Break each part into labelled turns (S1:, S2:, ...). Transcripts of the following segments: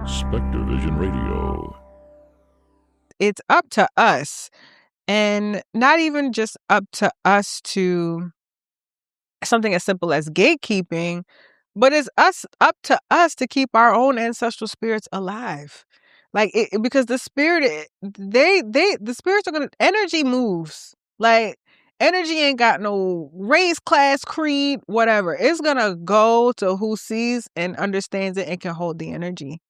S1: SpectreVision Radio.
S2: It's up to us, and not even just up to us to something as simple as gatekeeping, but it's up to us to keep our own ancestral spirits alive. Because the spirit, the spirits are gonna, energy moves. Like, energy ain't got no race, class, creed, whatever. It's gonna go to who sees and understands it and can hold the energy.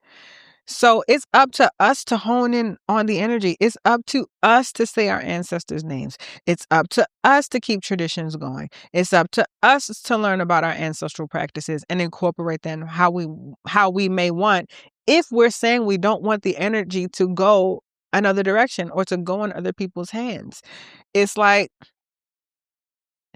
S2: So it's up to us to hone in on the energy. It's up to us to say our ancestors' names. It's up to us to keep traditions going. It's up to us to learn about our ancestral practices and incorporate them how we may want, if we're saying we don't want the energy to go another direction or to go in other people's hands. It's like,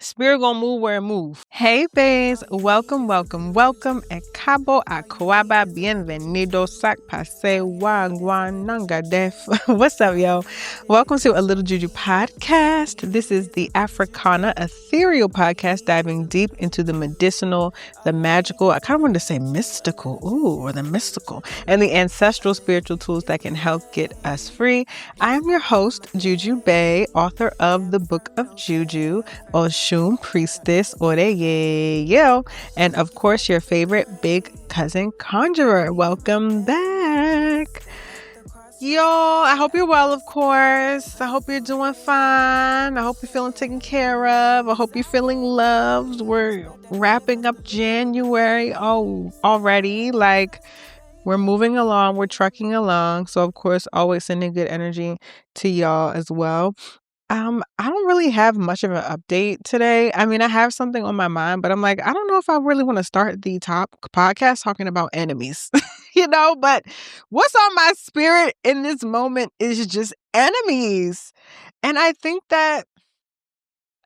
S2: spirit gonna move where it move. Hey babes, welcome. Acabo akwaba bienvenido sak pase wagwan nanga def. What's up, yo? Welcome to A Little Juju podcast. This is the Africana ethereal podcast diving deep into the medicinal, the magical, I kind of wanted to say mystical, or the mystical, and the ancestral spiritual tools that can help get us free. I am your host, Juju Bay, author of the Book of Juju, Oshun Priestess Oreye, and of course your favorite big cousin conjurer. Welcome back. Yo, I hope you're well, of course. I hope you're doing fine. I hope you're feeling taken care of. I hope you're feeling loved. We're wrapping up January already. Like, we're moving along. We're trucking along. So, of course, always sending good energy to y'all as well. I don't really have much of an update today. I mean, I have something on my mind, but I'm like, I don't know if I really want to start the top podcast talking about enemies, but what's on my spirit in this moment is just enemies. And I think that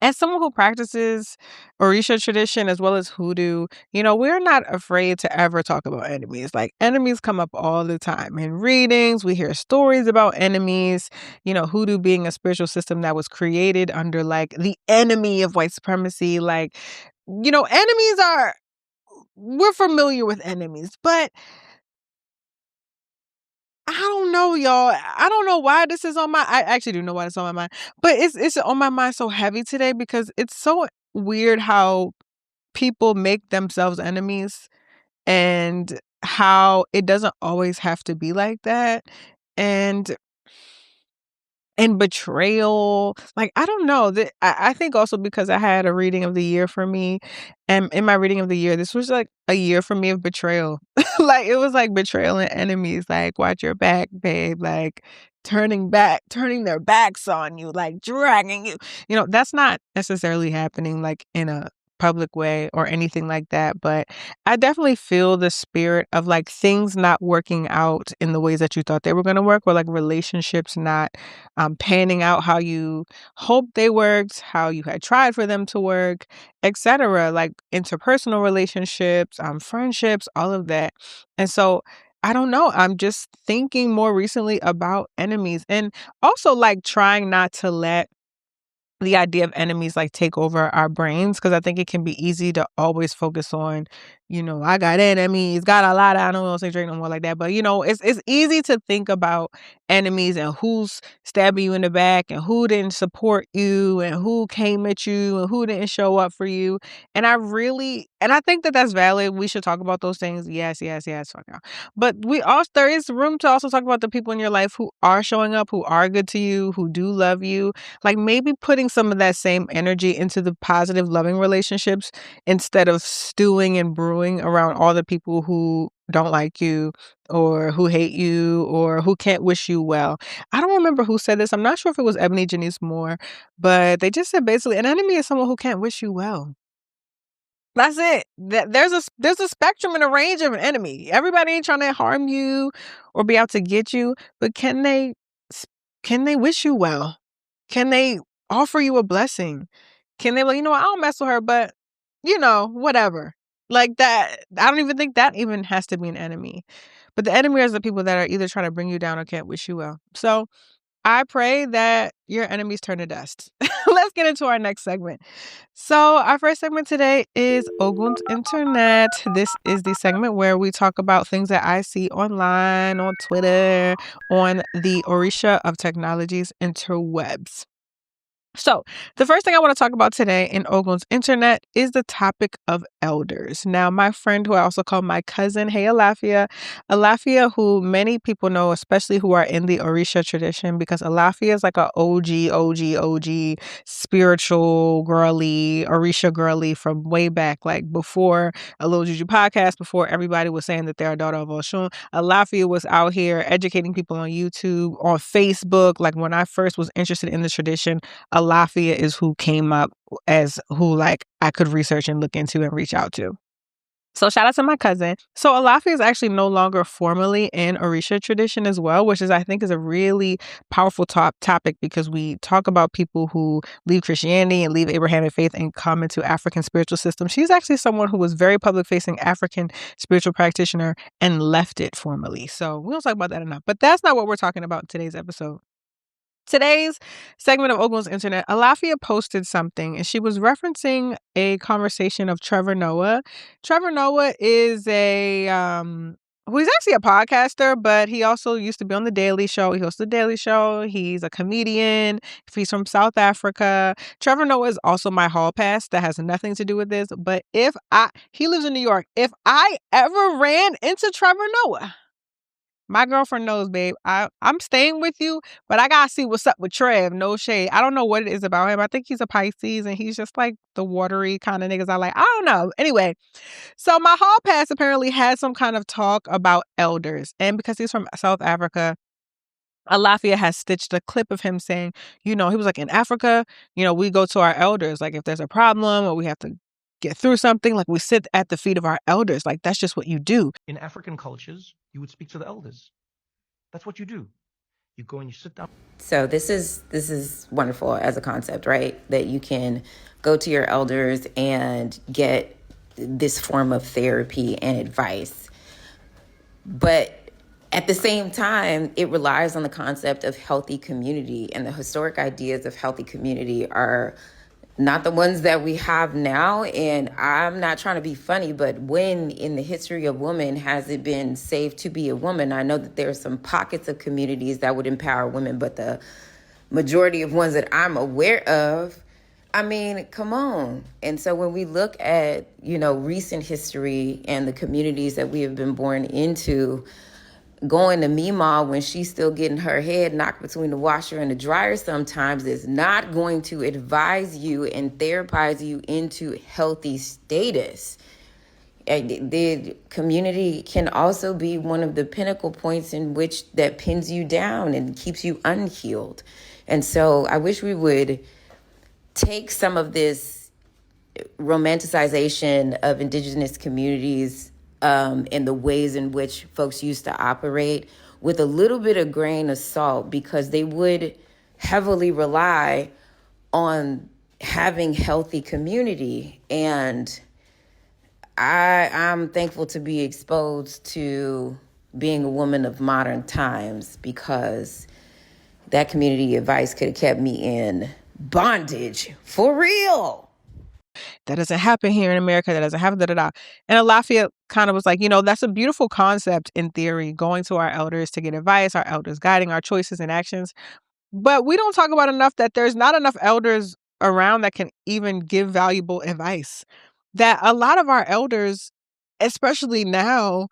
S2: as someone who practices Orisha tradition as well as hoodoo, we're not afraid to ever talk about enemies. Like, enemies come up all the time in readings. We hear stories about enemies, hoodoo being a spiritual system that was created under like the enemy of white supremacy. Like, we're familiar with enemies, but I don't know, y'all. I don't know why this is on I actually do know why it's on my mind, but it's on my mind so heavy today because it's so weird how people make themselves enemies and how it doesn't always have to be like that. And betrayal, like, I don't know. I think also because I had a reading of the year for me, and in my reading of the year, this was like a year for me of betrayal. Like, it was like betrayal and enemies, like, watch your back, babe, like turning their backs on you, like dragging you. That's not necessarily happening like in a public way or anything like that, but I definitely feel the spirit of like things not working out in the ways that you thought they were going to work, or like relationships not panning out how you hoped they worked, how you had tried for them to work, etc. Like interpersonal relationships, friendships, all of that. And so I don't know, I'm just thinking more recently about enemies, and also like trying not to let the idea of enemies like take over our brains, because I think it can be easy to always focus on, I got enemies, got a lot of, I don't want to say drink no more like that, but it's easy to think about enemies and who's stabbing you in the back and who didn't support you and who came at you and who didn't show up for you. And I think that that's valid. We should talk about those things. Yes. Fuck yeah. But there is room to also talk about the people in your life who are showing up, who are good to you, who do love you. Like, maybe putting some of that same energy into the positive, loving relationships instead of stewing and brewing around all the people who don't like you or who hate you or who can't wish you well. I don't remember who said this. I'm not sure if it was Ebony Janice Moore, but they just said basically an enemy is someone who can't wish you well. That's it. There's a spectrum and a range of an enemy. Everybody ain't trying to harm you or be out to get you, but can they wish you well? Can they offer you a blessing? Can they, I don't mess with her, but whatever. Like that. I don't even think that even has to be an enemy. But the enemy is the people that are either trying to bring you down or can't wish you well. So I pray that your enemies turn to dust. Let's get into our next segment. So our first segment today is Ogun's Internet. This is the segment where we talk about things that I see online, on Twitter, on the Orisha of Technology's interwebs. So, the first thing I want to talk about today in Ogun's Internet is the topic of elders. Now, my friend, who I also call my cousin, hey, Alafia, who many people know, especially who are in the Orisha tradition, because Alafia is like a OG spiritual girly, Orisha girly from way back, like before a Little Juju podcast, before everybody was saying that they're a daughter of Oshun. Alafia was out here educating people on YouTube, on Facebook. Like when I first was interested in the tradition, Alafia is who came up as who like I could research and look into and reach out to. So shout out to my cousin. So Alafia is actually no longer formally in Orisha tradition as well, which is I think is a really powerful topic because we talk about people who leave Christianity and leave Abrahamic faith and come into African spiritual system. She's actually someone who was very public facing African spiritual practitioner and left it formally. So we don't talk about that enough, but that's not what we're talking about in today's episode. Today's segment of Ogun's Internet, Alafia posted something and she was referencing a conversation of Trevor Noah. Trevor Noah is he's actually a podcaster, but he also used to be on The Daily Show. He hosts The Daily Show. He's a comedian. He's from South Africa. Trevor Noah is also my hall pass. That has nothing to do with this. But he lives in New York. If I ever ran into Trevor Noah, my girlfriend knows, babe. I'm staying with you, but I gotta see what's up with Trev. No shade. I don't know what it is about him. I think he's a Pisces and he's just like the watery kind of niggas I like. I don't know. Anyway, so my hall pass apparently had some kind of talk about elders. And because he's from South Africa, Alafia has stitched a clip of him saying, he was like, in Africa, we go to our elders. Like if there's a problem or we have to get through something, like we sit at the feet of our elders. Like that's just what you do.
S3: In African cultures, you would speak to the elders. That's what you do. You go and you sit down.
S4: So this is wonderful as a concept, right? That you can go to your elders and get this form of therapy and advice. But at the same time, it relies on the concept of healthy community, and the historic ideas of healthy community are not the ones that we have now. And I'm not trying to be funny, but when in the history of women has it been safe to be a woman? I know that there are some pockets of communities that would empower women, but the majority of ones that I'm aware of, I mean, come on. And so when we look at, recent history and the communities that we have been born into, going to Mima when she's still getting her head knocked between the washer and the dryer sometimes is not going to advise you and therapize you into healthy status. The community can also be one of the pinnacle points in which that pins you down and keeps you unhealed. And so I wish we would take some of this romanticization of indigenous communities and the ways in which folks used to operate with a little bit of grain of salt, because they would heavily rely on having healthy community. And I'm thankful to be exposed to being a woman of modern times, because that community advice could have kept me in bondage for real.
S2: That doesn't happen here in America. That doesn't happen. And Alafia kind of was like, that's a beautiful concept in theory, going to our elders to get advice, our elders guiding our choices and actions. But we don't talk about enough that there's not enough elders around that can even give valuable advice. That a lot of our elders, especially now,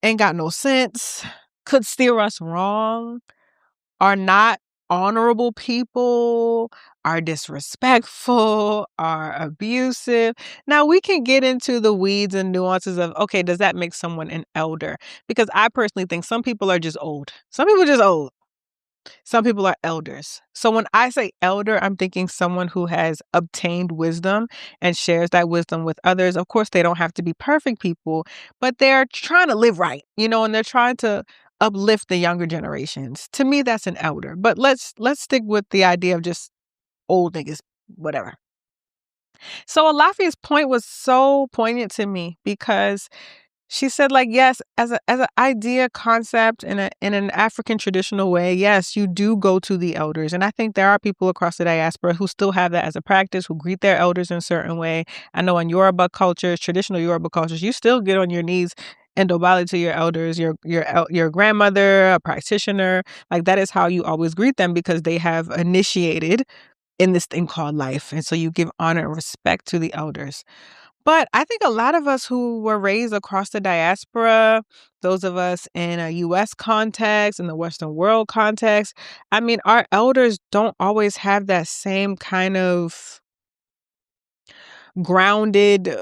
S2: ain't got no sense, could steer us wrong, are not honorable people, are disrespectful, are abusive. Now, we can get into the weeds and nuances of, okay, does that make someone an elder? Because I personally think some people are just old. Some people are just old. Some people are elders. So when I say elder, I'm thinking someone who has obtained wisdom and shares that wisdom with others. Of course, they don't have to be perfect people, but they're trying to live right, and they're trying to uplift the younger generations. To me, that's an elder. But let's stick with the idea of just old niggas, whatever. So Alafia's point was so poignant to me because she said, like, yes, as an idea concept in an African traditional way, yes, you do go to the elders. And I think there are people across the diaspora who still have that as a practice, who greet their elders in a certain way. I know in Yoruba cultures, traditional Yoruba cultures, you still get on your knees and dobale to your elders, your grandmother, a practitioner. Like, that is how you always greet them, because they have initiated in this thing called life. And so you give honor and respect to the elders. But I think a lot of us who were raised across the diaspora, those of us in a U.S. context, in the Western world context, I mean, our elders don't always have that same kind of grounded,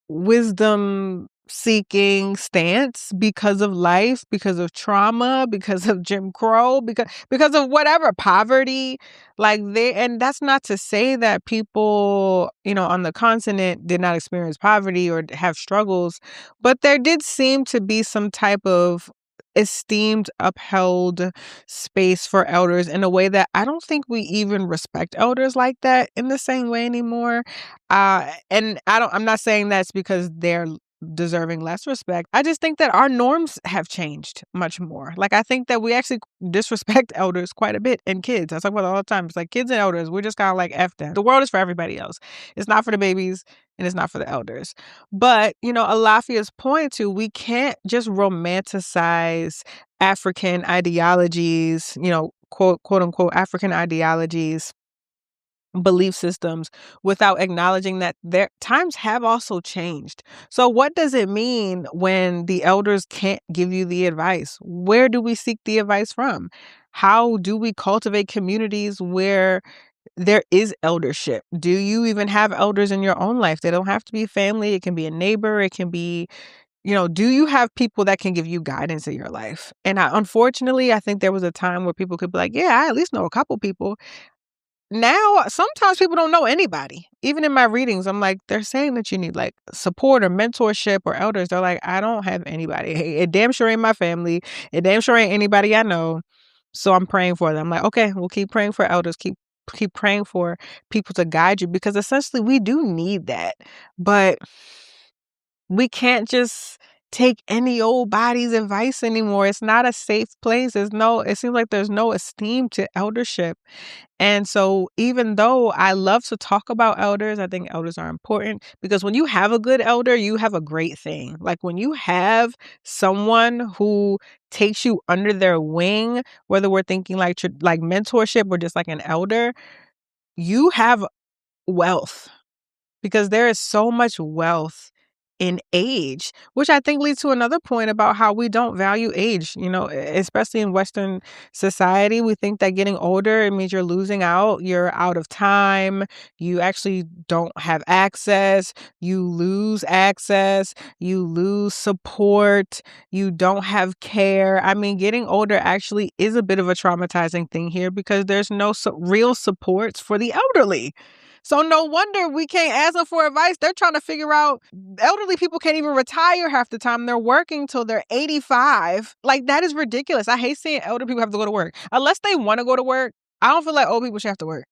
S2: wisdom seeking stance, because of life, because of trauma, because of Jim Crow, because of whatever, poverty. And that's not to say that people, on the continent did not experience poverty or have struggles, but there did seem to be some type of esteemed, upheld space for elders in a way that I don't think we even respect elders like that in the same way anymore. And I'm not saying that's because they're deserving less respect. I just think that our norms have changed much more. Like, I think that we actually disrespect elders quite a bit, and kids. I talk about it all the time. It's like kids and elders, we're just kind of like F them. The world is for everybody else. It's not for the babies and it's not for the elders. But, Alafia's point to, we can't just romanticize African ideologies, quote unquote African ideologies, belief systems, without acknowledging that their times have also changed. So what does it mean when the elders can't give you the advice? Where do we seek the advice from? How do we cultivate communities where there is eldership? Do you even have elders in your own life? They don't have to be family. It can be a neighbor. It can be, do you have people that can give you guidance in your life? And unfortunately, I think there was a time where people could be like, yeah, I at least know a couple people. Now, sometimes people don't know anybody. Even in my readings, I'm like, they're saying that you need like support or mentorship or elders. They're like, I don't have anybody. Hey, it damn sure ain't my family. It damn sure ain't anybody I know. So I'm praying for them. I'm like, okay, we'll keep praying for elders. Keep praying for people to guide you, because essentially we do need that. But we can't just take any old body's advice anymore. It's not a safe place. It seems like there's no esteem to eldership. And so even though I love to talk about elders, I think elders are important, because when you have a good elder, you have a great thing. Like, when you have someone who takes you under their wing, whether we're thinking like mentorship or just like an elder, you have wealth, because there is so much wealth in age, which I think leads to another point about how we don't value age. Especially in Western society, we think that getting older, it means you're losing out. You're out of time. You actually don't have access. You lose access. You lose support. You don't have care. I mean, getting older actually is a bit of a traumatizing thing here, because there's no real supports for the elderly. So no wonder we can't ask them for advice. They're trying to figure out, elderly people can't even retire half the time. They're working till they're 85. Like, that is ridiculous. I hate seeing elder people have to go to work. Unless they want to go to work, I don't feel like old people should have to work.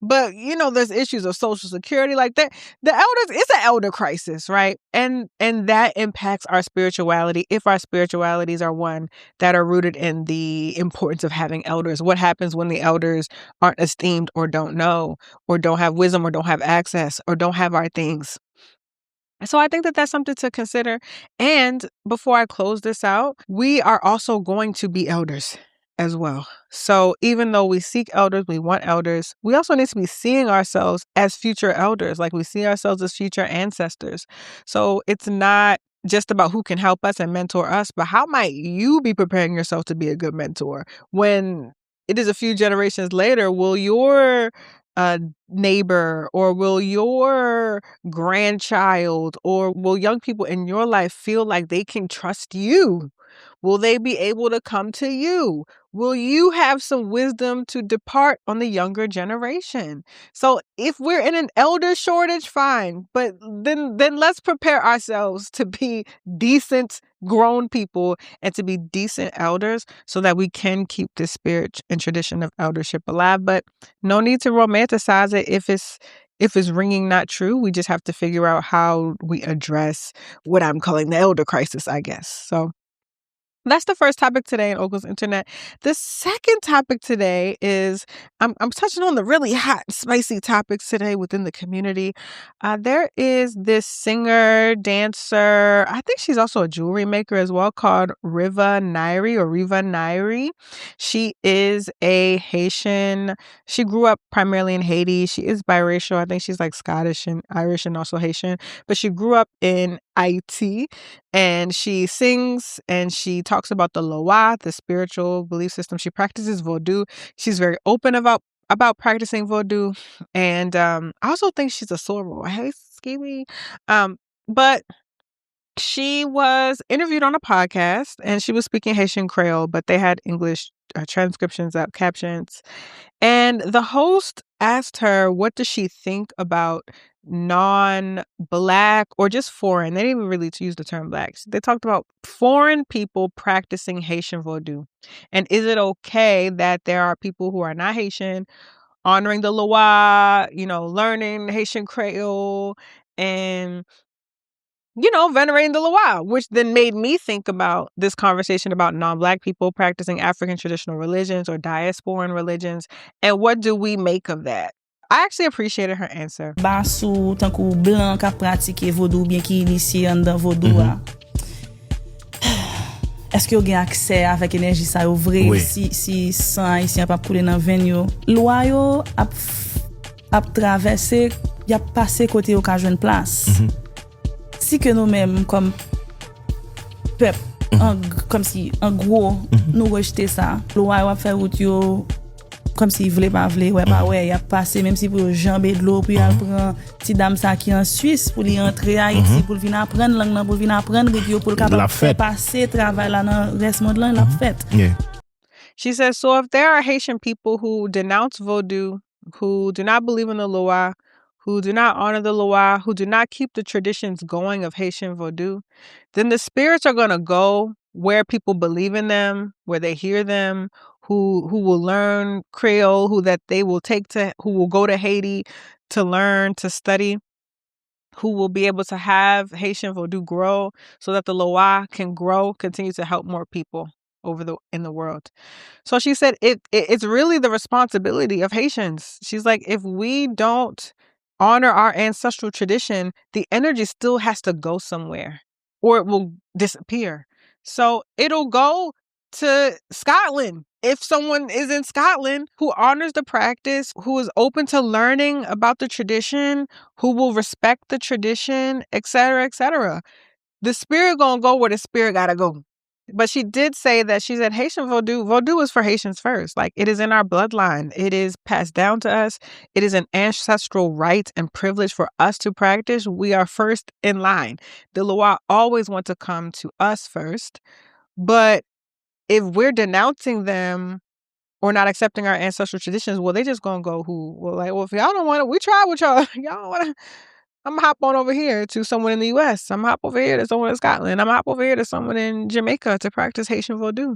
S2: But, there's issues of Social Security like that. The elders, it's an elder crisis, right? And that impacts our spirituality. If our spiritualities are one that are rooted in the importance of having elders, what happens when the elders aren't esteemed, or don't know, or don't have wisdom, or don't have access, or don't have our things? So I think that that's something to consider. And before I close this out, we are also going to be elders as well. So even though we seek elders, we want elders, we also need to be seeing ourselves as future elders, like we see ourselves as future ancestors. So it's not just about who can help us and mentor us, but how might you be preparing yourself to be a good mentor when it is a few generations later? Will your neighbor, or will your grandchild, or will young people in your life feel like they can trust you? Will they be able to come to you? Will you have some wisdom to depart on the younger generation? So if we're in an elder shortage, fine. But then let's prepare ourselves to be decent grown people and to be decent elders, so that we can keep this spirit and tradition of eldership alive. But no need to romanticize it if it's if it's ringing not true, we just have to figure out how we address what I'm calling the elder crisis, I guess. So that's the first topic today in Oakland's Internet. The second topic today is I'm touching on the really hot, spicy topics today within the community. There is this singer, dancer, I think she's also a jewelry maker as well, called Riva Nyri. She is a Haitian. She grew up primarily in Haiti. She is biracial. I think she's like Scottish and Irish and also Haitian. But she grew up in Haiti. And she sings and she talks about the Loa, the spiritual belief system. She practices Vodou. She's very open about practicing Vodou. And I also think she's a soror. Hey, Skiwi. But she was interviewed on a podcast and she was speaking Haitian Creole, but they had English transcriptions up, captions. And the host asked her, what does she think about non-Black or just foreign? They didn't even really use the term Black. They talked about foreign people practicing Haitian Vodou. And is it okay that there are people who are not Haitian honoring the Loa, learning Haitian Creole and venerating the Loa, which then made me think about this conversation about non-Black people practicing African traditional religions or diasporan religions, and what do we make of that? I actually appreciated her answer.
S5: Basou, tankou blanc ka pratike vodou bien ki inisye an dan vodou a. Est-ce yo gen akse avèk enerji sa yo vre si san haïtien pa koule nan ven yo? Lwa yo ap travesse, y ap pase kote yo ka jwen plas. Si que nous-mêmes, comme peuple, comme si, en gros, nous rejeter ça, l'eau va faire route yo, comme si voulait pas voulait, ouais, pas ouais, y a passé, même si pour jamber de l'eau, puis elle prend petit dame ça qui en Suisse, pour y entrer à Haïti, pour venir apprendre langue, pour venir apprendre radio, pour capable faire passer travail là dans le reste monde là, la fête.
S2: She says, so if there are Haitian people who denounce Vodou, who do not believe in the Loa, who do not honor the Loa, who do not keep the traditions going of Haitian Vodou, then the spirits are going to go where people believe in them, where they hear them, who will learn Creole, who will go to Haiti to learn, to study, who will be able to have Haitian Vodou grow so that the Loa can grow, continue to help more people in the world. So she said it's really the responsibility of Haitians. She's like, if we don't honor our ancestral tradition, the energy still has to go somewhere or it will disappear. So it'll go to Scotland. If someone is in Scotland who honors the practice, who is open to learning about the tradition, who will respect the tradition, etc., etc., the spirit gonna go where the spirit gotta go. But she did say that she said Haitian Vodou is for Haitians first. Like, it is in our bloodline. It is passed down to us. It is an ancestral right and privilege for us to practice. We are first in line. The Loa always want to come to us first. But if we're denouncing them or not accepting our ancestral traditions, well, they just gonna go if y'all don't want it, we try with y'all. Y'all don't want to. I'm going to hop on over here to someone in the U.S. I'm going to hop over here to someone in Scotland. I'm going to hop over here to someone in Jamaica to practice Haitian Vodou.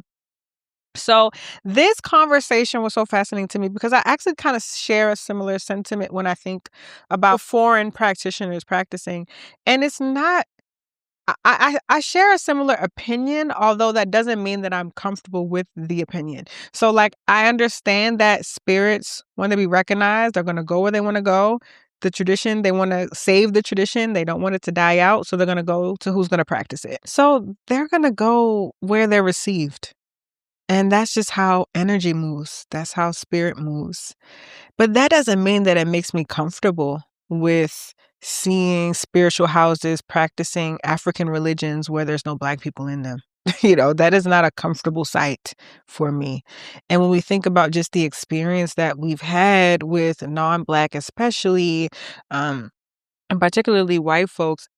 S2: So this conversation was so fascinating to me because I actually kind of share a similar sentiment when I think about foreign practitioners practicing. And it's not, I share a similar opinion, although that doesn't mean that I'm comfortable with the opinion. So like, I understand that spirits want to be recognized. They're going to go where they want to go. The tradition, they want to save the tradition. They don't want it to die out. So they're going to go to who's going to practice it. So they're going to go where they're received. And that's just how energy moves. That's how spirit moves. But that doesn't mean that it makes me comfortable with seeing spiritual houses practicing African religions where there's no Black people in them. That is not a comfortable sight for me. And when we think about just the experience that we've had with non-Black, especially, and particularly white folks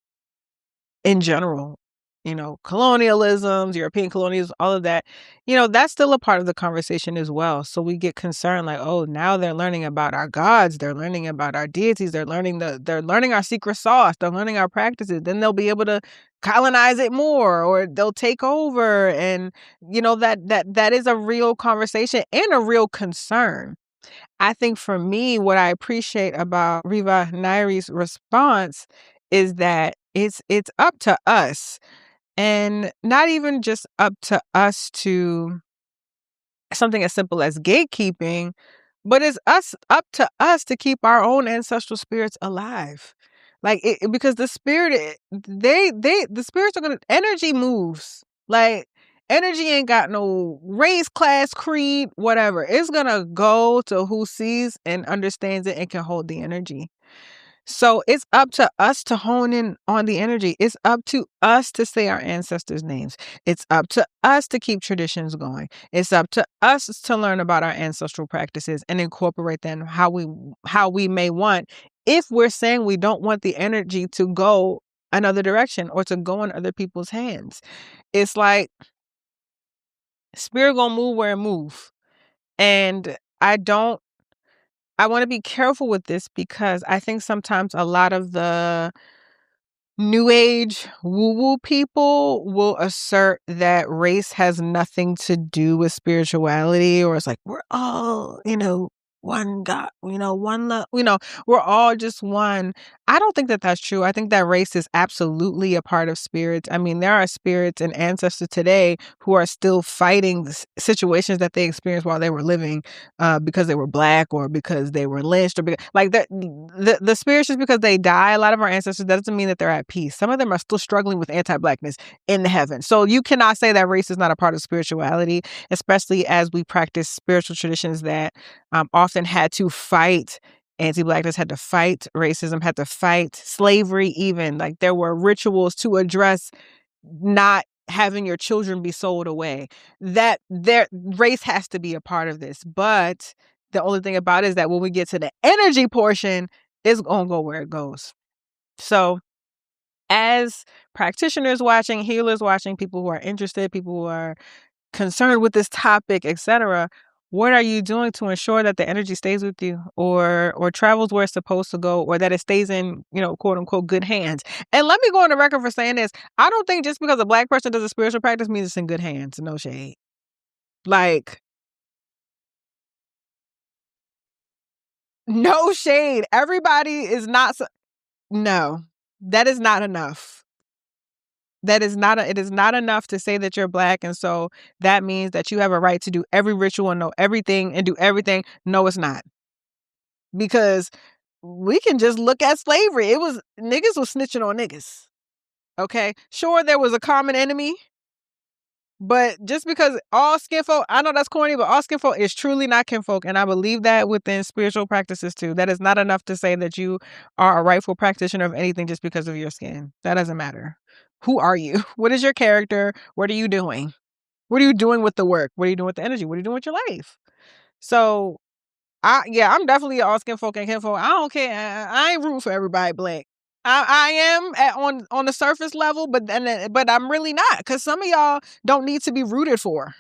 S2: in general, colonialisms, European colonialism, all of that, that's still a part of the conversation as well. So we get concerned like, oh, now they're learning about our gods. They're learning about our deities. They're learning our secret sauce. They're learning our practices. Then they'll be able to colonize it more, or they'll take over. And, that is a real conversation and a real concern. I think for me, what I appreciate about Riva Nyri's response is that it's up to us, and not even just up to us to something as simple as gatekeeping, but it's up to us to keep our own ancestral spirits alive. Like because the spirit, the spirits are gonna, energy moves. Like energy ain't got no race, class, creed, whatever. It's gonna go to who sees and understands it and can hold the energy. So it's up to us to hone in on the energy. It's up to us to say our ancestors' names. It's up to us to keep traditions going. It's up to us to learn about our ancestral practices and incorporate them how we may want, if we're saying we don't want the energy to go another direction or to go in other people's hands. It's like spirit gonna move where it move. And I want to be careful with this, because I think sometimes a lot of the New Age woo-woo people will assert that race has nothing to do with spirituality, or it's like, we're all, one God, one love, we're all just one. I don't think that that's true. I think that race is absolutely a part of spirits. I mean, there are spirits and ancestors today who are still fighting situations that they experienced while they were living, because they were Black or because they were lynched, or because, like, the spirits, just because they die, a lot of our ancestors, that doesn't mean that they're at peace. Some of them are still struggling with anti-Blackness in the heaven. So you cannot say that race is not a part of spirituality, especially as we practice spiritual traditions that often had to fight anti-Blackness, had to fight racism, had to fight slavery even. Like, there were rituals to address not having your children be sold away. That their race has to be a part of this. But the only thing about it is that when we get to the energy portion, it's going to go where it goes. So as practitioners watching, healers watching, people who are interested, people who are concerned with this topic, etc., what are you doing to ensure that the energy stays with you, or travels where it's supposed to go, or that it stays in, quote unquote, good hands? And let me go on the record for saying this. I don't think just because a Black person does a spiritual practice means it's in good hands. No shade. Like, no shade. Everybody is not. No, that is not enough. It is not enough to say that you're Black, and so that means that you have a right to do every ritual and know everything and do everything. No, it's not. Because we can just look at slavery. It was, niggas was snitching on niggas. Okay? Sure, there was a common enemy, but just because all skinfolk, I know that's corny, but all skinfolk is truly not kinfolk, and I believe that within spiritual practices too. That is not enough to say that you are a rightful practitioner of anything just because of your skin. That doesn't matter. Who are you? What is your character? What are you doing? What are you doing with the work? What are you doing with the energy? What are you doing with your life? So, I'm definitely all skin folk and kinfolk. I don't care. I ain't rooting for everybody Black. I am on the surface level, but I'm really not, because some of y'all don't need to be rooted for.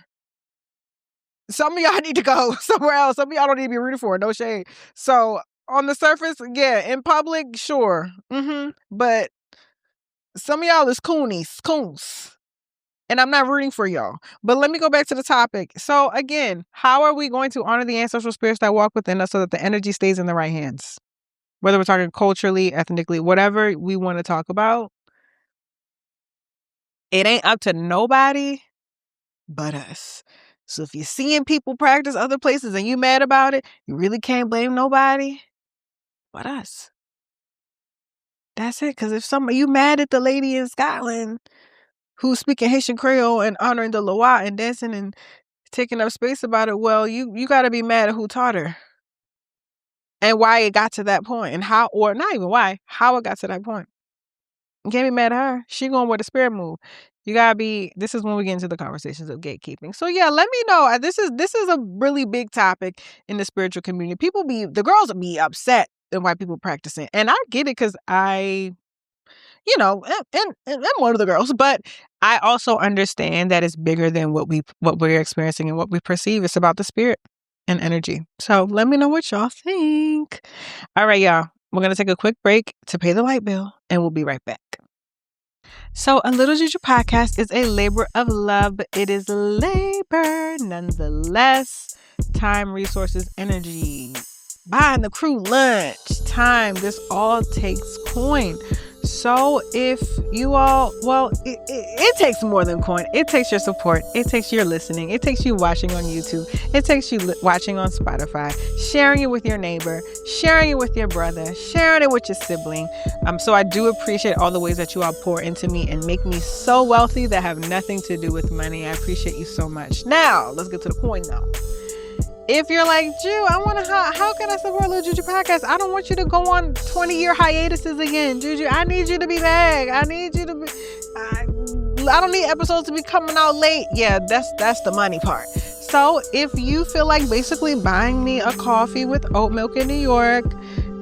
S2: Some of y'all need to go somewhere else. Some of y'all don't need to be rooted for. No shade. So on the surface, yeah, in public, sure, but some of y'all is coons. And I'm not rooting for y'all. But let me go back to the topic. So again, how are we going to honor the ancestral spirits that walk within us so that the energy stays in the right hands? Whether we're talking culturally, ethnically, whatever we want to talk about, it ain't up to nobody but us. So if you're seeing people practice other places and you mad about it, you really can't blame nobody but us. That's it. Because if you mad at the lady in Scotland who's speaking Haitian Creole and honoring the Loa and dancing and taking up space about it, well, you got to be mad at who taught her and why it got to that point, and how, or not even why, how it got to that point. You can't be mad at her. She going where the spirit move. You gotta be. This is when we get into the conversations of gatekeeping. So yeah, let me know. This is a really big topic in the spiritual community. The girls be upset at why people practicing, and I get it, because I, and I'm one of the girls, but I also understand that it's bigger than what we're experiencing and what we perceive. It's about the spirit and energy. So let me know what y'all think. All right, y'all. We're going to take a quick break to pay the light bill, and we'll be right back. So A Little Juju podcast is a labor of love, but it is labor nonetheless. time, resources, energy, buying the crew lunch, time. This all takes coin. So if you all, well, it takes more than coin. It takes your support. It takes your listening. It takes you watching on YouTube. It takes you watching on Spotify, sharing it with your neighbor, sharing it with your brother, sharing it with your sibling. So I do appreciate all the ways that you all pour into me and make me so wealthy that have nothing to do with money. I appreciate you so much. Now, let's get to the coin though. If you're like, Ju, I want to, how can I support Lil Juju Podcast? I don't want you to go on 20-year hiatuses again. Juju, I need you to be back. I need you to be, I don't need episodes to be coming out late. Yeah, that's the money part. So if you feel like basically buying me a coffee with oat milk in New York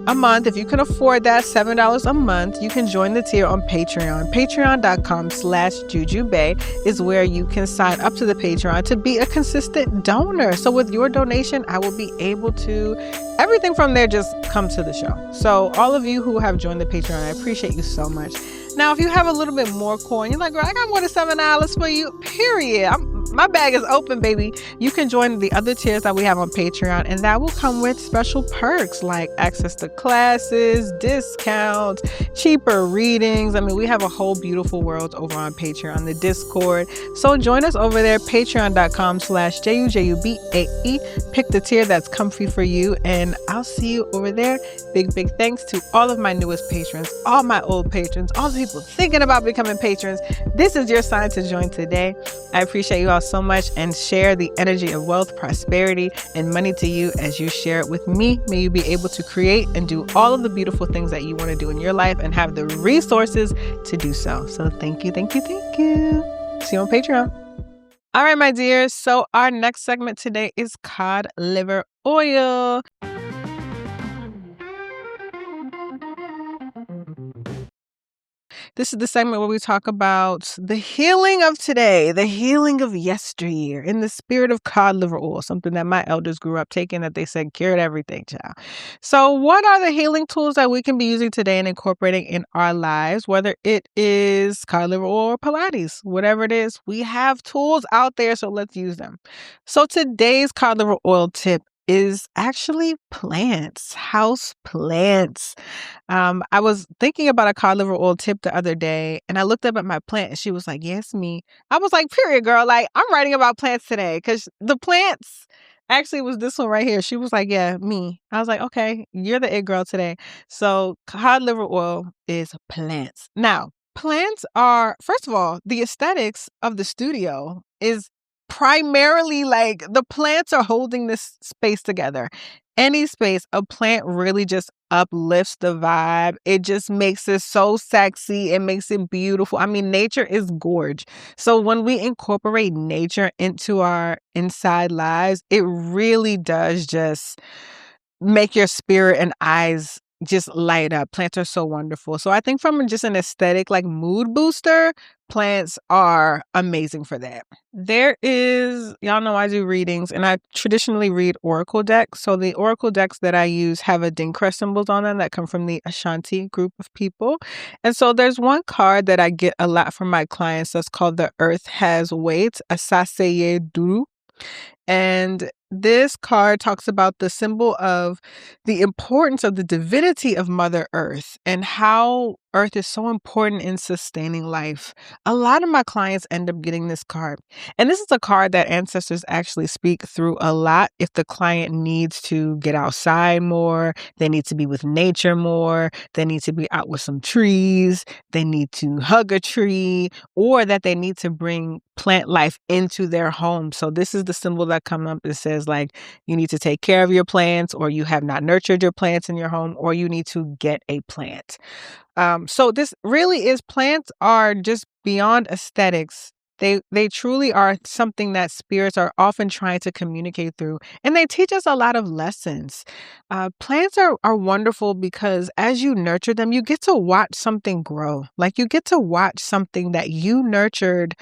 S2: a month, if you can afford that, $7 a month, you can join the tier on Patreon. Patreon.com/JujuBay is where you can sign up to the Patreon to be a consistent donor. So with your donation, I will be able to, everything from there just comes to the show. So all of you who have joined the Patreon, I appreciate you so much. Now, if you have a little bit more coin, you're like, girl, I got more than $7 for you, period. My bag is open, baby. You can join the other tiers that we have on Patreon, and that will come with special perks like access to classes, discounts, cheaper readings. I mean, we have a whole beautiful world over on Patreon, the Discord. So join us over there, patreon.com/JUJUBAE. Pick the tier that's comfy for you, and I'll see you over there. Big thanks to all of my newest patrons, all my old patrons, all the people thinking about becoming patrons. This is your sign to join today. I appreciate you all so much, and share the energy of wealth, prosperity, and money to you as you share it with me. May you be able to create and do all of the beautiful things that you want to do in your life and have the resources to do so. So thank you. See you on Patreon. All right, my dears. So our next segment today is cod liver oil. This is the segment where we talk about the healing of today, the healing of yesteryear, in the spirit of cod liver oil, something that my elders grew up taking that they said cured everything, child. So what are the healing tools that we can be using today and incorporating in our lives, whether it is cod liver oil or Pilates, whatever it is, we have tools out there, so let's use them. So today's cod liver oil tip is actually plants, house plants. I was thinking about a cod liver oil tip the other day, and I looked up at my plant, and she was like, yes, me. I was like, period, girl. Like, I'm writing about plants today, because the plants actually was this one right here. She was like, yeah, me. I was like, okay, you're the it girl today. So cod liver oil is plants. Now, plants are, first of all, the aesthetics of the studio is primarily like the plants are holding this space together. Any space, a plant really just uplifts the vibe. It just makes it so sexy. It makes it beautiful. I mean, nature is gorge. So when we incorporate nature into our inside lives, it really does just make your spirit and eyes just light up. Plants are so wonderful. So I think from just an aesthetic, like mood booster, plants are amazing for that. There is, y'all know I do readings, and I traditionally read oracle decks. So the oracle decks that I use have Adinkra symbols on them that come from the Ashanti group of people. And so there's one card that I get a lot from my clients that's called the Earth Has Weight, Asaseye Duru. And this card talks about the symbol of the importance of the divinity of Mother Earth and how Earth is so important in sustaining life. A lot of my clients end up getting this card. And this is a card that ancestors actually speak through a lot if the client needs to get outside more, they need to be with nature more, they need to be out with some trees, they need to hug a tree, or that they need to bring plant life into their home. So this is the symbol that comes up. It says like you need to take care of your plants, or you have not nurtured your plants in your home, or you need to get a plant. So this really is, plants are just beyond aesthetics. They truly are something that spirits are often trying to communicate through, and they teach us a lot of lessons. Plants are wonderful because as you nurture them, you get to watch something grow. Like you get to watch something that you nurtured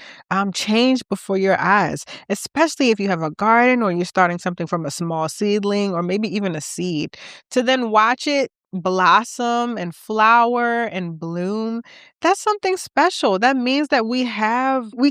S2: change before your eyes, especially if you have a garden or you're starting something from a small seedling or maybe even a seed. To then watch it blossom and flower and bloom, that's something special. That means that we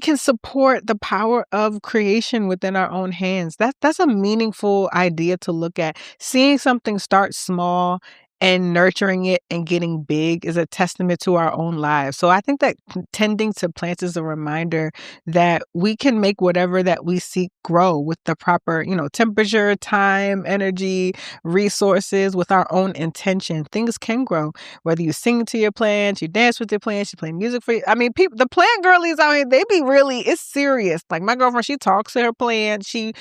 S2: can support the power of creation within our own hands. That's a meaningful idea to look at. Seeing something start small and nurturing it and getting big is a testament to our own lives. So I think that tending to plants is a reminder that we can make whatever that we seek grow with the proper, temperature, time, energy, resources, with our own intention. Things can grow. Whether you sing to your plants, you dance with your plants, you play music for you. I mean, people, the plant girlies out here, they be really, it's serious. Like my girlfriend, she talks to her plants. She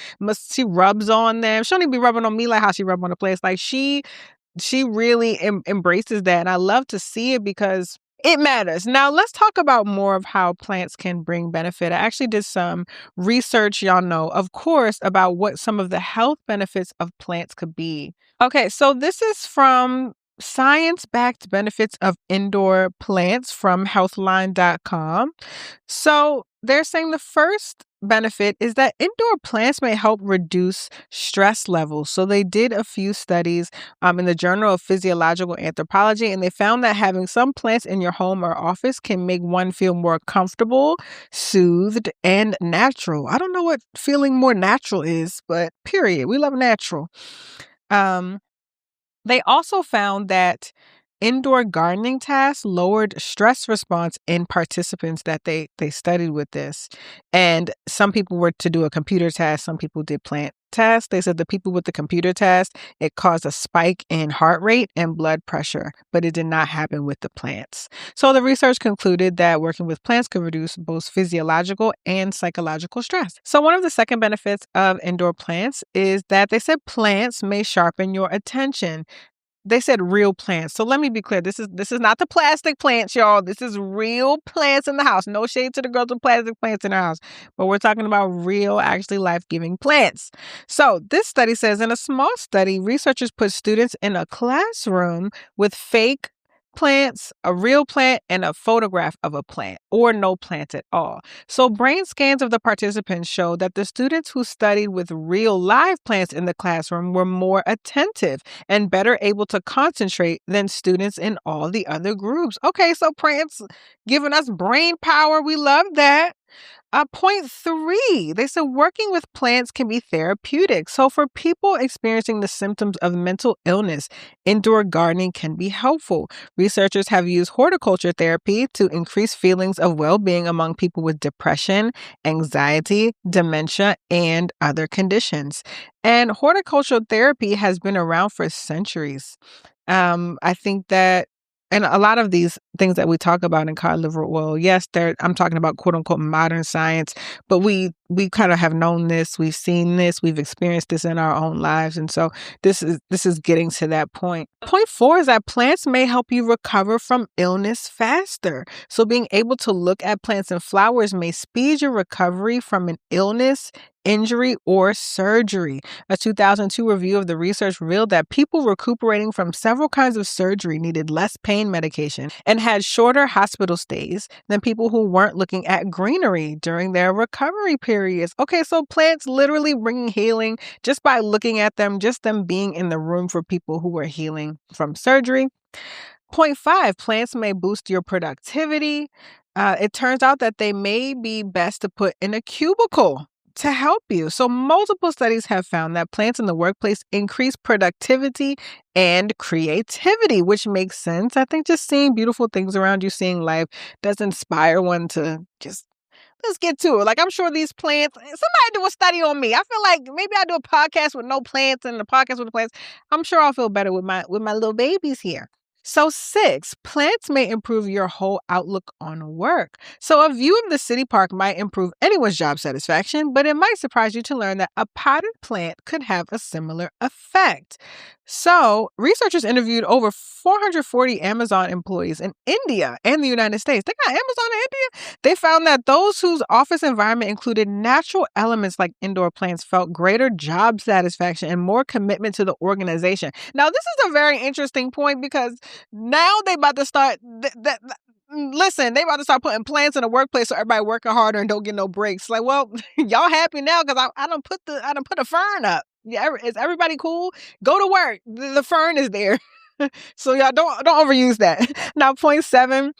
S2: rubs on them. She don't even be rubbing on me like how she rub on the plants. Like she really embraces that. And I love to see it because it matters. Now, let's talk about more of how plants can bring benefit. I actually did some research, y'all know, of course, about what some of the health benefits of plants could be. Okay, so this is from Science-Backed Benefits of Indoor Plants from healthline.com. So they're saying the first benefit is that indoor plants may help reduce stress levels. So they did a few studies in the Journal of Physiological Anthropology, and they found that having some plants in your home or office can make one feel more comfortable, soothed, and natural. I don't know what feeling more natural is, but period. We love natural. They also found that indoor gardening tasks lowered stress response in participants that they studied with this. And some people were to do a computer task, some people did plant tasks. They said the people with the computer task, it caused a spike in heart rate and blood pressure, but it did not happen with the plants. So the research concluded that working with plants could reduce both physiological and psychological stress. So one of the second benefits of indoor plants is that they said plants may sharpen your attention. They said real plants. So let me be clear. This is not the plastic plants, y'all. This is real plants in the house. No shade to the girls with plastic plants in their house. But we're talking about real, actually life-giving plants. So this study says in a small study, researchers put students in a classroom with fake plants, a real plant, and a photograph of a plant, or no plant at all. So brain scans of the participants showed that the students who studied with real live plants in the classroom were more attentive and better able to concentrate than students in all the other groups. Okay, so plants giving us brain power. We love that. Point 3, they said working with plants can be therapeutic. So for people experiencing the symptoms of mental illness, indoor gardening can be helpful. Researchers have used horticulture therapy to increase feelings of well-being among people with depression, anxiety, dementia, and other conditions. And horticultural therapy has been around for centuries. I think that and a lot of these things that we talk about in cod liver oil, yes, I'm talking about quote unquote modern science, but we kind of have known this, we've seen this, we've experienced this in our own lives. And so this is getting to that point. Point 4 is that plants may help you recover from illness faster. So being able to look at plants and flowers may speed your recovery from an illness, injury, or surgery. A 2002 review of the research revealed that people recuperating from several kinds of surgery needed less pain medication and had shorter hospital stays than people who weren't looking at greenery during their recovery periods. Okay, so plants literally bringing healing just by looking at them, just them being in the room for people who were healing from surgery. Point 5, plants may boost your productivity. It turns out that they may be best to put in a cubicle to help you. So multiple studies have found that plants in the workplace increase productivity and creativity, which makes sense. I think just seeing beautiful things around you, seeing life, does inspire one to just, let's get to it. Like, I'm sure these plants, somebody do a study on me. I feel like maybe I do a podcast with no plants and a podcast with the plants. I'm sure I'll feel better with my little babies here. So 6, plants may improve your whole outlook on work. So a view of the city park might improve anyone's job satisfaction, but it might surprise you to learn that a potted plant could have a similar effect. So researchers interviewed over 440 Amazon employees in India and the United States. They got Amazon in India. They found that those whose office environment included natural elements like indoor plants felt greater job satisfaction and more commitment to the organization. Now, this is a very interesting point because now they about to start listen, they about to start putting plants in the workplace so everybody working harder and don't get no breaks. Like, well, y'all happy now because I done put a fern up. Yeah, is everybody cool? Go to work. The fern is there. So y'all don't overuse that. Now, point 7,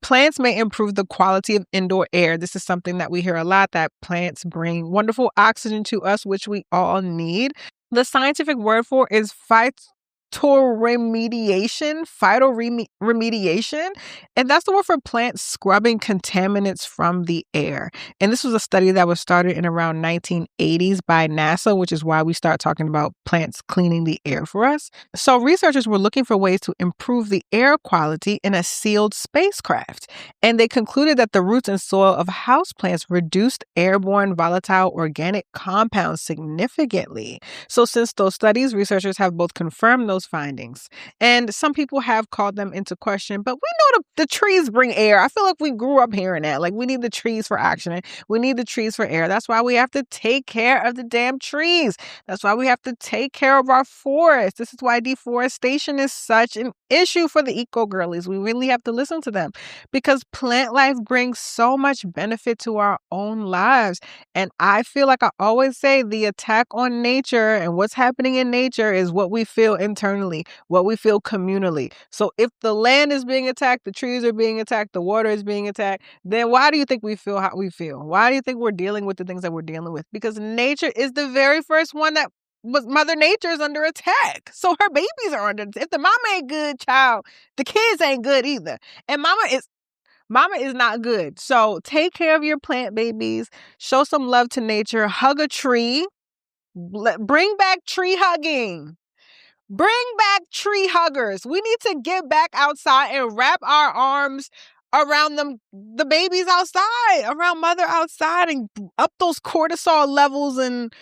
S2: plants may improve the quality of indoor air. This is something that we hear a lot, that plants bring wonderful oxygen to us, which we all need. The scientific word for it is phytoremediation, and that's the word for plants scrubbing contaminants from the air. And this was a study that was started in around 1980s by NASA, which is why we start talking about plants cleaning the air for us. So researchers were looking for ways to improve the air quality in a sealed spacecraft, and they concluded that the roots and soil of houseplants reduced airborne volatile organic compounds significantly. So since those studies, researchers have both confirmed those findings, and some people have called them into question, but we know the trees bring air. I feel like we grew up hearing that. Like, we need the trees for oxygen. We need the trees for air. That's why we have to take care of the damn trees. That's why we have to take care of our forests. This is why deforestation is such an issue for the eco-girlies. We really have to listen to them, because plant life brings so much benefit to our own lives. And I feel like I always say, the attack on nature and what's happening in nature is what we feel internally, what we feel communally. So if the land is being attacked, the trees are being attacked, the water is being attacked, then why do you think we feel how we feel? Why do you think we're dealing with the things that we're dealing with? Because nature is the very first one that was, Mother Nature is under attack. So her babies are under attack. If the mama ain't good, child, the kids ain't good either. And mama is not good. So take care of your plant babies. Show some love to nature. Hug a tree. Bring back tree hugging. Bring back tree huggers. We need to get back outside and wrap our arms around the babies outside, around mother outside, and up those cortisol levels and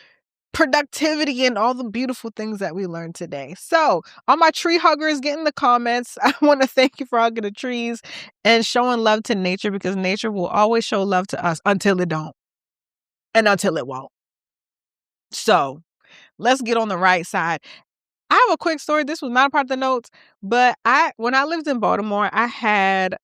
S2: productivity and all the beautiful things that we learned today. So, all my tree huggers, get in the comments. I want to thank you for hugging the trees and showing love to nature, because nature will always show love to us until it don't and until it won't. So, let's get on the right side. I have a quick story. This was not a part of the notes, but when I lived in Baltimore, I had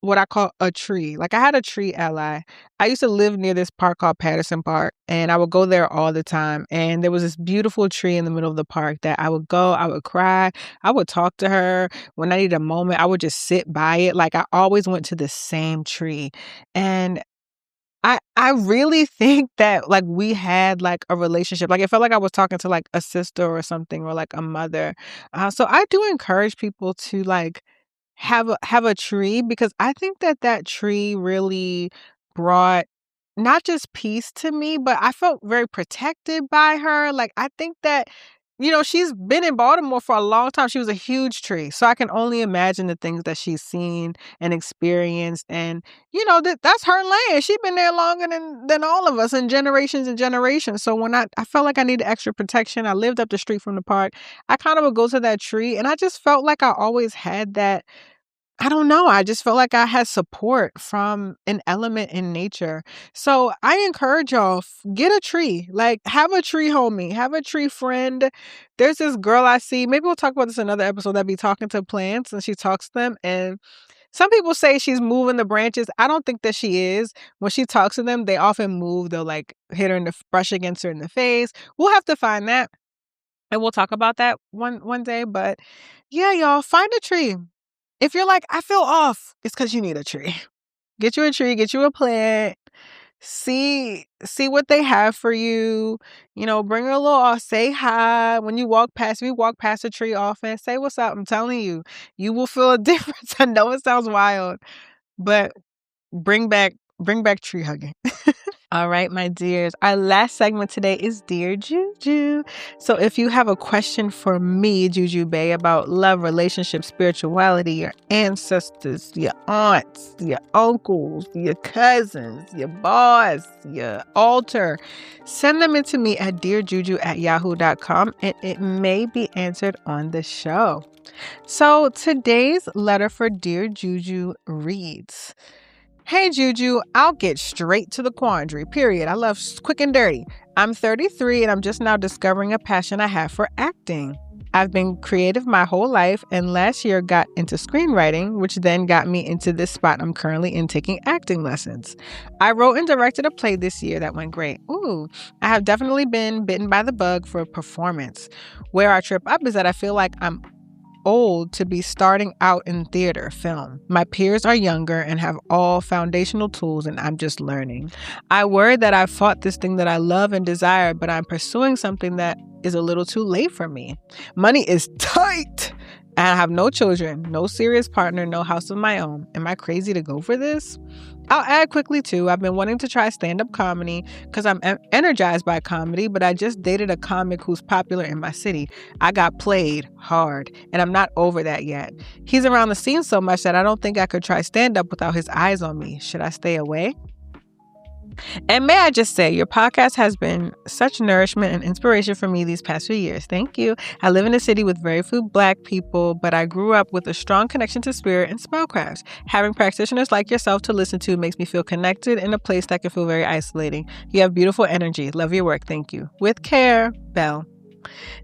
S2: what I call a tree. Like, I had a tree ally. I used to live near this park called Patterson Park, and I would go there all the time. And there was this beautiful tree in the middle of the park that I would go, I would cry, I would talk to her. When I needed a moment, I would just sit by it. Like, I always went to the same tree. And I really think that, like, we had like a relationship. Like, it felt like I was talking to like a sister or something, or like a mother. So I do encourage people to like have a tree, because I think that tree really brought not just peace to me, but I felt very protected by her. Like, I think that, she's been in Baltimore for a long time. She was a huge tree. So I can only imagine the things that she's seen and experienced. And, that's her land. She's been there longer than all of us, and generations and generations. So when I felt like I needed extra protection, I lived up the street from the park. I kind of would go to that tree, and I just felt like I always had that. I don't know. I just felt like I had support from an element in nature. So I encourage y'all, get a tree. Like, have a tree homie, have a tree friend. There's this girl I see. Maybe we'll talk about this in another episode, that be talking to plants, and she talks to them. And some people say she's moving the branches. I don't think that she is. When she talks to them, they often move. They'll like hit her brush against her in the face. We'll have to find that, and we'll talk about that one day. But yeah, y'all, find a tree. If you're like, I feel off, it's because you need a tree. Get you a tree, get you a plant. See what they have for you. Bring a little, say hi. When you walk past, we walk past a tree often, say what's up. I'm telling you, you will feel a difference. I know it sounds wild, but bring back tree hugging. All right, my dears. Our last segment today is Dear Juju. So if you have a question for me, Juju Bae, about love, relationships, spirituality, your ancestors, your aunts, your uncles, your cousins, your boss, your altar, send them in to me at dearjuju@yahoo.com, and it may be answered on the show. So today's letter for Dear Juju reads, Hey Juju, I'll get straight to the quandary, period. I love quick and dirty. I'm 33 and I'm just now discovering a passion I have for acting. I've been creative my whole life, and last year got into screenwriting, which then got me into this spot I'm currently in, taking acting lessons. I wrote and directed a play this year that went great. Ooh, I have definitely been bitten by the bug for a performance. Where I trip up is that I feel like I'm old to be starting out in theater, film. My peers are younger and have all foundational tools, and I'm just learning. I worry that I've fought this thing that I love and desire, but I'm pursuing something that is a little too late for me. Money is tight, and I have no children, no serious partner, no house of my own. Am I crazy to go for this? I'll add quickly too, I've been wanting to try stand-up comedy because I'm energized by comedy, but I just dated a comic who's popular in my city. I got played hard, and I'm not over that yet. He's around the scene so much that I don't think I could try stand-up without his eyes on me. Should I stay away? And may I just say, your podcast has been such nourishment and inspiration for me these past few years. Thank you. I live in a city with very few Black people, but I grew up with a strong connection to spirit and spellcraft. Having practitioners like yourself to listen to makes me feel connected in a place that can feel very isolating. You have beautiful energy. Love your work. Thank you. With care, Belle.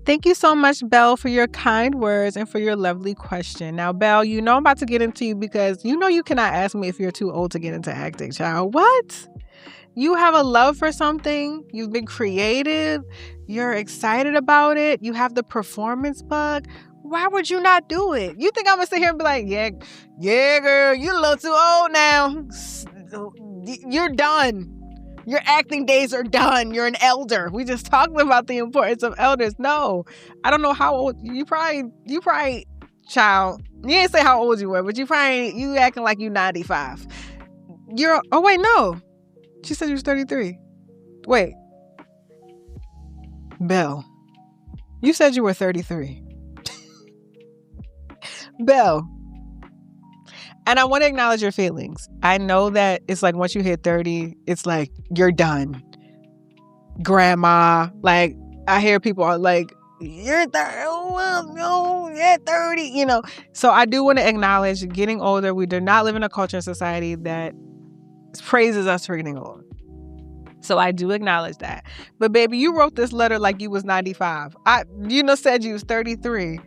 S2: Thank you so much, Belle, for your kind words and for your lovely question. Now, Belle, you know I'm about to get into you because you know you cannot ask me if you're too old to get into acting, child. What? You have a love for something. You've been creative. You're excited about it. You have the performance bug. Why would you not do it? You think I'm going to sit here and be like, yeah, girl, you're a little too old now. You're done. Your acting days are done. You're an elder. We just talked about the importance of elders. No, I don't know how old. You probably, child, you didn't say how old you were, but you acting like you 95. Oh, wait, no. She said you was 33. Wait. Belle, you said you were 33. Belle. And I want to acknowledge your feelings. I know that it's like once you hit 30, it's like you're done. Grandma. Like, I hear people are like, you're 30. Oh, well, no, you're 30. You know. So I do want to acknowledge getting older. We do not live in a culture and society that praises us for getting old. So I do acknowledge that. But baby, you wrote this letter like you was 95. Said you was 33.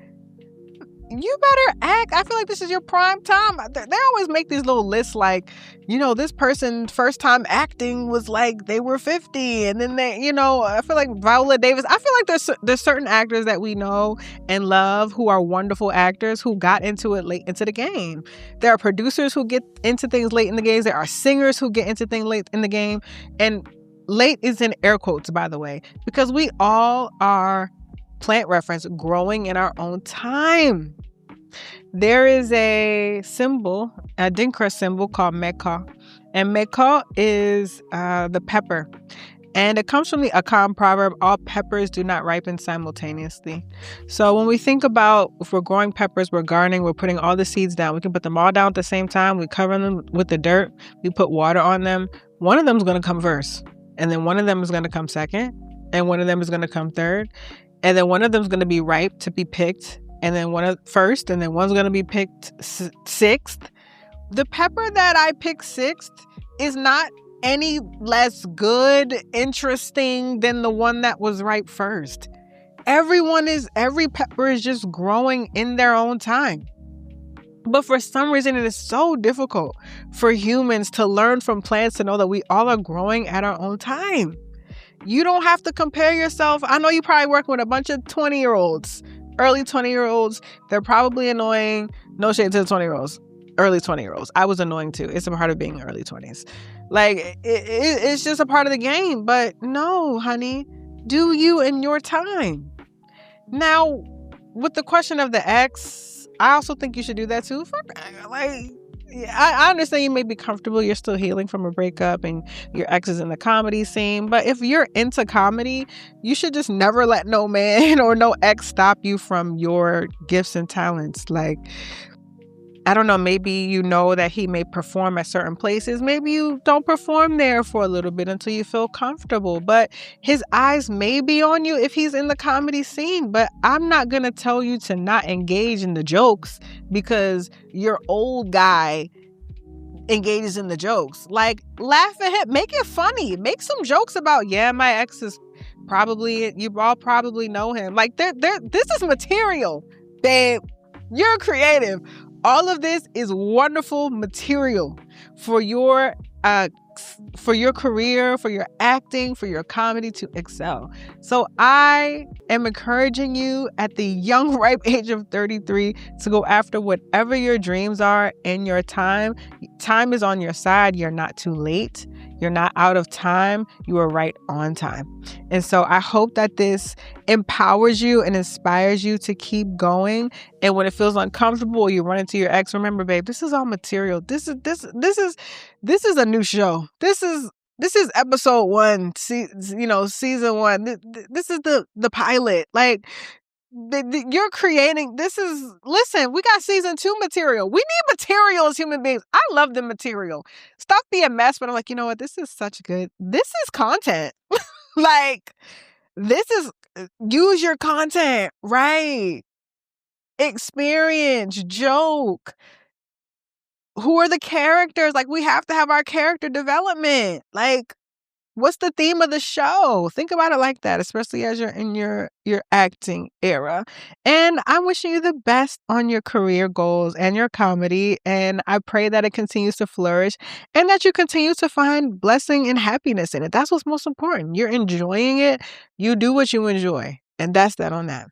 S2: You better act. I feel like this is your prime time. They always make these little lists like, this person's first time acting was like they were 50. And then I feel like Viola Davis. I feel like there's certain actors that we know and love who are wonderful actors who got into it late into the game. There are producers who get into things late in the game. There are singers who get into things late in the game. And late is in air quotes, by the way, because we all are, plant reference, growing in our own time. There is a symbol, a Dinkra symbol called Meka. And Meka is the pepper. And it comes from the Akan proverb, all peppers do not ripen simultaneously. So when we think about if we're growing peppers, we're gardening, we're putting all the seeds down. We can put them all down at the same time. We cover them with the dirt. We put water on them. One of them is going to come first. And then one of them is going to come second. And one of them is going to come third. And then one of them is going to be ripe to be picked. And then first. And then one's going to be picked sixth. The pepper that I picked sixth is not any less good, interesting than the one that was ripe first. Every pepper is just growing in their own time. But for some reason, it is so difficult for humans to learn from plants to know that we all are growing at our own time. You don't have to compare yourself. I know you're probably working with a bunch of 20-year-olds, early 20-year-olds. They're probably annoying. No shade to the 20-year-olds, early 20-year-olds. I was annoying too. It's a part of being early 20s. Like, it's just a part of the game. But no, honey, do you in your time. Now, with the question of the ex, I also think you should do that too. I understand you may be comfortable. You're still healing from a breakup and your ex is in the comedy scene. But if you're into comedy, you should just never let no man or no ex stop you from your gifts and talents. Like, I don't know, maybe you know that he may perform at certain places. Maybe you don't perform there for a little bit until you feel comfortable. But his eyes may be on you if he's in the comedy scene. But I'm not going to tell you to not engage in the jokes because your old guy engages in the jokes. Like, laugh at him. Make it funny. Make some jokes about, my ex is probably, you all probably know him. Like, this is material, babe. You're creative. All of this is wonderful material for your for your career, for your acting, for your comedy to excel. So I am encouraging you at the young, ripe age of 33 to go after whatever your dreams are in your time. Time is on your side. You're not too late. You're not out of time. You are right on time. And so I hope that this empowers you and inspires you to keep going. And when it feels uncomfortable, you run into your ex. Remember, babe, this is all material. This is a new show. This is episode 1, season 1. This is the pilot. Like, you're creating, listen, we got season 2 material. We need material as human beings. I love the material. Stop being a mess, but I'm like, you know what? This is content. Like, use your content, right? Experience, joke. Who are the characters? Like, we have to have our character development. Like, what's the theme of the show? Think about it like that, especially as you're in your acting era. And I'm wishing you the best on your career goals and your comedy. And I pray that it continues to flourish and that you continue to find blessing and happiness in it. That's what's most important. You're enjoying it. You do what you enjoy. And that's that on that.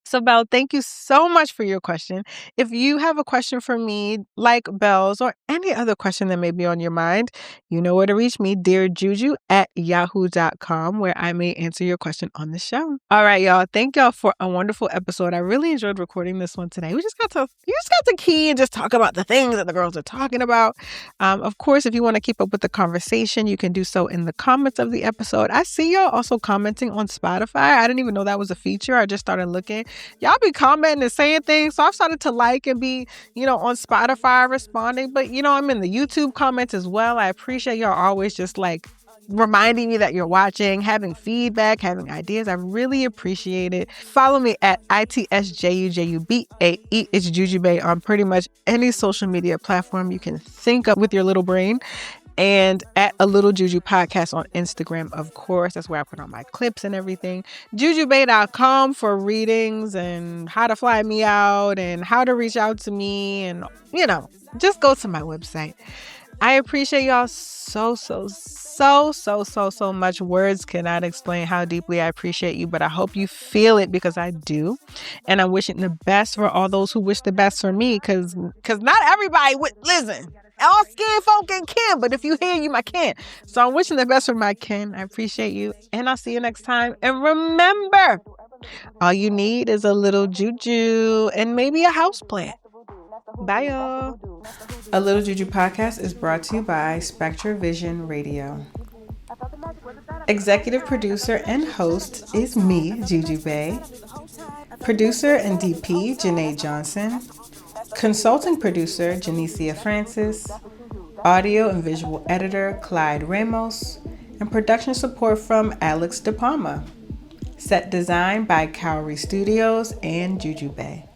S2: So, Belle, thank you so much for your question. If you have a question for me, like Belle's, or any other question that may be on your mind, you know where to reach me, dearjuju@yahoo.com, where I may answer your question on the show. All right, y'all. Thank y'all for a wonderful episode. I really enjoyed recording this one today. You just got to key and just talk about the things that the girls are talking about. Of course, if you want to keep up with the conversation, you can do so in the comments of the episode. I see y'all also commenting on Spotify. I didn't even know that was a feature. I just started looking. Y'all be commenting and saying things. So I've started to like and be, on Spotify responding. But, I'm in the YouTube comments as well. I appreciate y'all always just like reminding me that you're watching, having feedback, having ideas. I really appreciate it. Follow me at ITSJUJUBAE. It's Jujubay on pretty much any social media platform you can think of with your little brain. And at A Little Juju Podcast on Instagram, of course. That's where I put on my clips and everything. Jujubay.com for readings and how to fly me out and how to reach out to me. And, just go to my website. I appreciate y'all so much. Words cannot explain how deeply I appreciate you, but I hope you feel it because I do. And I'm wishing the best for all those who wish the best for me because not everybody would listen. All skin folk and kin, but if you hear you, my kin. So I'm wishing the best for my kin. I appreciate you, and I'll see you next time. And remember, all you need is a little juju and maybe a houseplant. Bye, y'all. A Little Juju Podcast is brought to you by SpectreVision Radio. Executive producer and host is me, Jujubay. Producer and DP, Jenahye Johnson. Consulting producer, Janicia Francis. Audio and visual editor, Clyde Ramos. And production support from Alex De Palma. Set design by Cowrie Studios and Jujubay.